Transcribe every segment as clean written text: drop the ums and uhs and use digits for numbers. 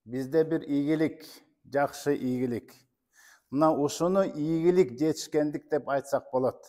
Bizde bir ийгилик, жакшы ийгилик. Мына ушуну ийгилик жетишкендик деп айтсак болот.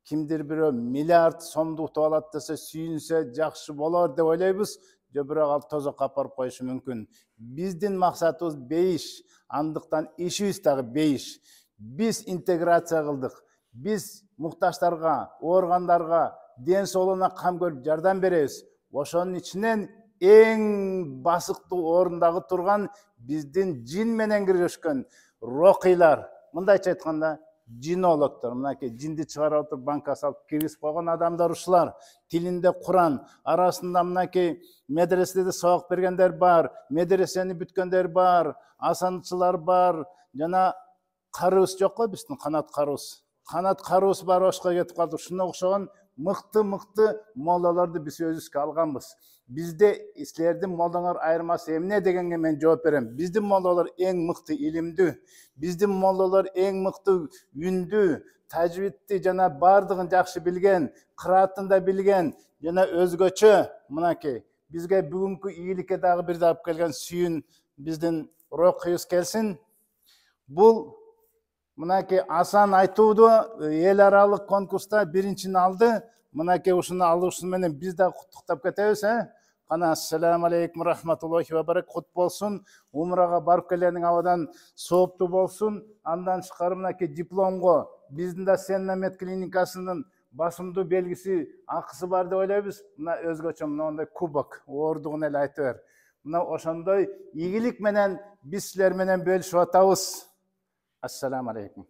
Кимдир бирөө миллиард сомду утуп алат десе, сүйүнсө жакшы болор деп ойлойбуз, же бирок ал тозокко апарып коюшу мүмкүн. Биздин максатыбыз бейиш, андыктан ишибиз дагы бейиш. Биз интеграция кылдык. Биз муктаждарга, ооругандарга, ден соолугуна кам көрүп жардам беребиз. Ошонун ичинен эң басыктуу орундагы турган биздин жин менен киришкен рокыйлар. Мындайча айтканда, жинологдор. Мынакей жинди чыгарып отуруп банка салып киргизип койгон адамдар ушулар. Тилинде Куран, арасында мынакей медреседе сабак бергендер бар, медресени бүткөндөр бар, асанчылар бар, жана карыбыз жокко биздин канат карыбыз. Канат карыбыз бар, ошко кетип калдык. Ушуга окшогон мыкты моллаларды биз өзүбүзгө алганбыз. Bizde sizlerden mollalar ayırması emne degenge men жооп берем. Биздин моллалар эң мыкты илимдүү, биздин моллалар эң мыкты үндүү, тажвидти жана бардыгын жакшы билген, кыраатын да билген, жана өзгөчө мынакей бизге бүгүнкү ийгиликке дагы бир алып келген сүйүн биздин рокуйубуз келсин. Бул мынакей Асан айтууду эл аралык конкурста биринчини алды. Мынакей ушуну алуусу менен биз да куттуктап кетебиз, Кана ассаламу алейкум рахматуллахи ва барак, кут болсун. Умрага барып келгениң абадан сооптуу болсун. Андан тышкары мынакей дипломго биздин да Сенна медклиникасынын басымдуу белгиси, акысы бар деп ойлойбуз. Мына өзгөчө мындай кубок, оордугун эле айтып бер. Мына ошондой ийгилик менен биз силер менен бөлүшүп атабыз. Ассаламу алейкум.